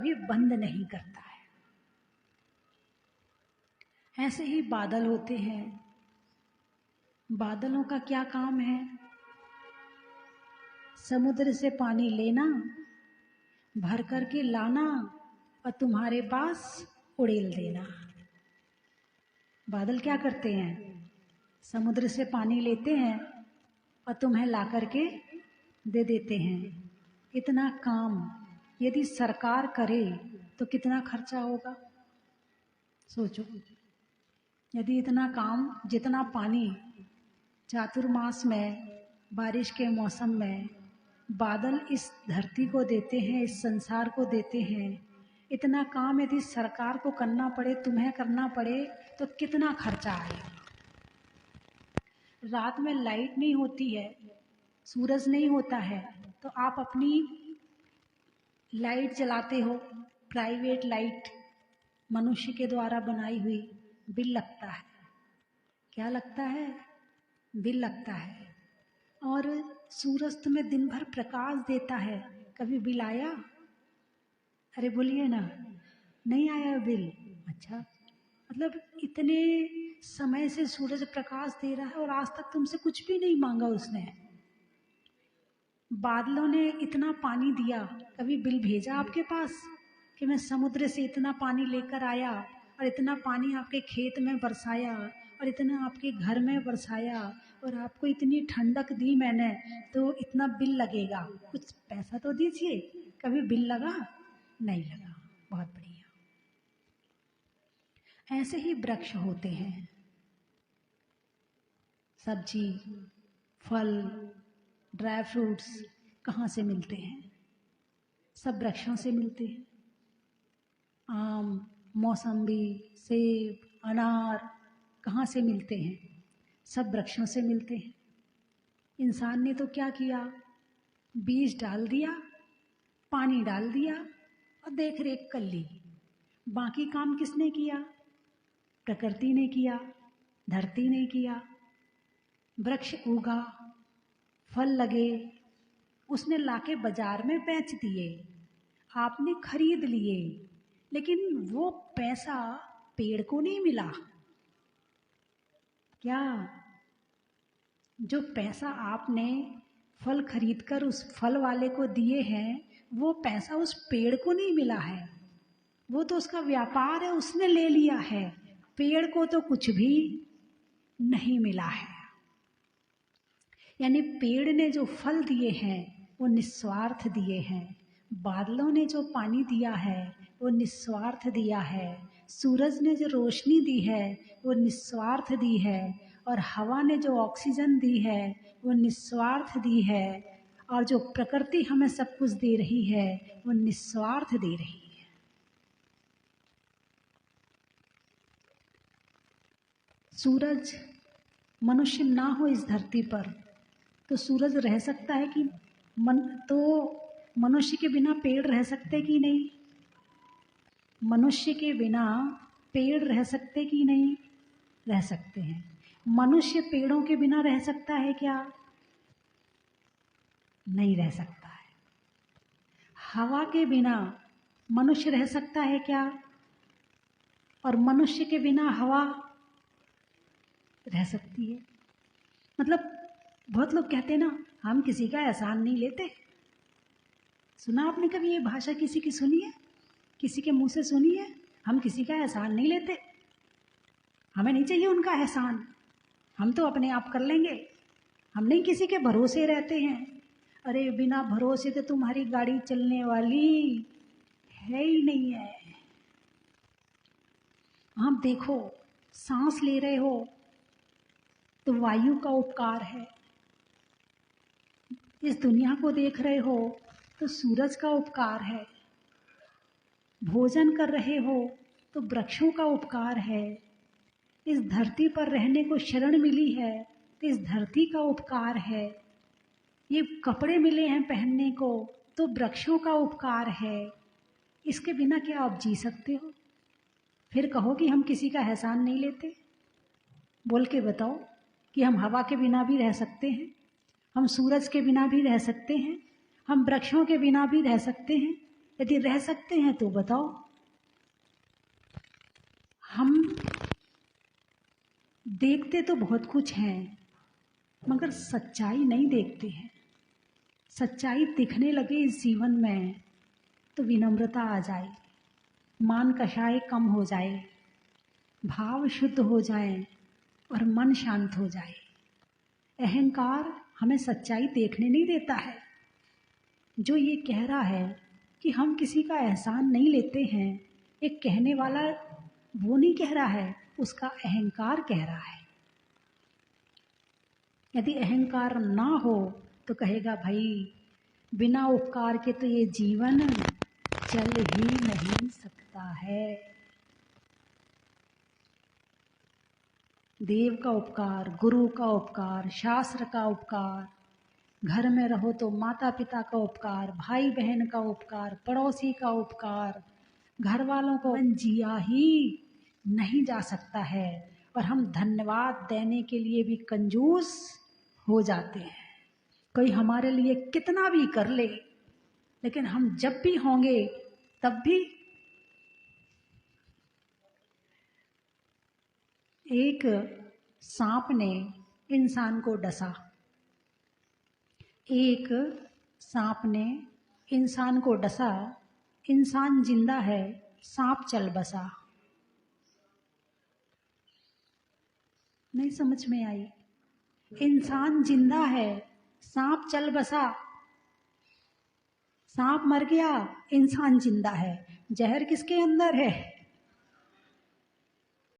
कभी बंद नहीं करता है। ऐसे ही बादल होते हैं। बादलों का क्या काम है? समुद्र से पानी लेना, भर करके लाना और तुम्हारे पास उड़ेल देना। बादल क्या करते हैं? समुद्र से पानी लेते हैं और तुम्हें ला करके दे देते हैं। इतना काम यदि सरकार करे तो कितना खर्चा होगा? सोचो। यदि इतना काम, जितना पानी चातुर्मास में, बारिश के मौसम में बादल इस धरती को देते हैं, इस संसार को देते हैं, इतना काम यदि सरकार को करना पड़े, तुम्हें करना पड़े, तो कितना खर्चा आएगा? रात में लाइट नहीं होती है, सूरज नहीं होता है, तो आप अपनी लाइट जलाते हो, प्राइवेट लाइट, मनुष्य के द्वारा बनाई हुई, बिल लगता है। क्या लगता है? बिल लगता है। और सूरज तुम्हें दिन भर प्रकाश देता है, कभी बिल आया? अरे बोलिए ना, नहीं आया बिल? अच्छा, मतलब इतने समय से सूरज प्रकाश दे रहा है और आज तक तुमसे कुछ भी नहीं मांगा उसने। बादलों ने इतना पानी दिया, कभी बिल भेजा आपके पास कि मैं समुद्र से इतना पानी लेकर आया और इतना पानी आपके खेत में बरसाया और इतना आपके घर में बरसाया और आपको इतनी ठंडक दी मैंने, तो इतना बिल लगेगा, कुछ पैसा तो दीजिए। कभी बिल लगा? नहीं लगा। बहुत बढ़िया। ऐसे ही वृक्ष होते हैं, सब्जी, फल, ड्राई फ्रूट्स कहाँ से मिलते हैं? सब वृक्षों से मिलते हैं। आम, मौसम्बी, सेब, अनार कहाँ से मिलते हैं? सब वृक्षों से मिलते हैं। इंसान ने तो क्या किया? बीज डाल दिया, पानी डाल दिया और देख रेख कर ली। बाकी काम किसने किया? प्रकृति ने किया, धरती ने किया। वृक्ष उगा, फल लगे, उसने लाके बाजार में बेच दिए, आपने खरीद लिए, लेकिन वो पैसा पेड़ को नहीं मिला। क्या? जो पैसा आपने फल खरीदकर उस फल वाले को दिए हैं, वो पैसा उस पेड़ को नहीं मिला है। वो तो उसका व्यापार है, उसने ले लिया है। पेड़ को तो कुछ भी नहीं मिला है। यानी पेड़ ने जो फल दिए हैं वो निस्वार्थ दिए हैं। बादलों ने जो पानी दिया है वो निस्वार्थ दिया है। सूरज ने जो रोशनी दी है वो निस्वार्थ दी है। और हवा ने जो ऑक्सीजन दी है वो निस्वार्थ दी है। और जो प्रकृति हमें सब कुछ दे रही है वो निस्वार्थ दे रही है। सूरज मनुष्य ना हो इस धरती पर तो सूरज रह सकता है कि तो मनुष्य के बिना पेड़ रह सकते कि नहीं? मनुष्य के बिना पेड़ रह सकते कि नहीं? रह सकते हैं। मनुष्य पेड़ों के बिना रह सकता है क्या? नहीं रह सकता है। हवा के बिना मनुष्य रह सकता है क्या? और मनुष्य के बिना हवा रह सकती है। मतलब बहुत लोग कहते हैं ना, हम किसी का एहसान नहीं लेते। सुना आपने कभी ये भाषा किसी की सुनी है? किसी के मुंह से सुनी है? हम किसी का एहसान नहीं लेते, हमें नहीं चाहिए उनका एहसान, हम तो अपने आप कर लेंगे, हम नहीं किसी के भरोसे रहते हैं। अरे बिना भरोसे तो तुम्हारी गाड़ी चलने वाली है ही नहीं है। आप देखो, सांस ले रहे हो तो वायु का उपकार है। इस दुनिया को देख रहे हो तो सूरज का उपकार है। भोजन कर रहे हो तो वृक्षों का उपकार है। इस धरती पर रहने को शरण मिली है तो इस धरती का उपकार है। ये कपड़े मिले हैं पहनने को तो वृक्षों का उपकार है। इसके बिना क्या आप जी सकते हो? फिर कहो कि हम किसी का एहसान नहीं लेते। बोल के बताओ कि हम हवा के बिना भी रह सकते हैं, हम सूरज के बिना भी रह सकते हैं, हम वृक्षों के बिना भी रह सकते हैं। यदि रह सकते हैं तो बताओ। हम देखते तो बहुत कुछ हैं, मगर सच्चाई नहीं देखते हैं। सच्चाई दिखने लगे इस जीवन में तो विनम्रता आ जाए, मान कषाय कम हो जाए, भाव शुद्ध हो जाए और मन शांत हो जाए। अहंकार हमें सच्चाई देखने नहीं देता है। जो ये कह रहा है कि हम किसी का एहसान नहीं लेते हैं, एक कहने वाला वो नहीं कह रहा है, उसका अहंकार कह रहा है। यदि अहंकार ना हो तो कहेगा भाई बिना उपकार के तो ये जीवन चल ही नहीं सकता है। देव का उपकार, गुरु का उपकार, शास्त्र का उपकार, घर में रहो तो माता पिता का उपकार, भाई बहन का उपकार, पड़ोसी का उपकार, घर वालों को जिया ही नहीं जा सकता है। और हम धन्यवाद देने के लिए भी कंजूस हो जाते हैं। कोई हमारे लिए कितना भी कर ले, लेकिन हम जब भी होंगे तब भी एक सांप ने इंसान को डसा, एक सांप ने इंसान को डसा, इंसान जिंदा है, सांप चल बसा। नहीं समझ में आई? इंसान जिंदा है, सांप चल बसा। सांप मर गया, इंसान जिंदा है। जहर किसके अंदर है?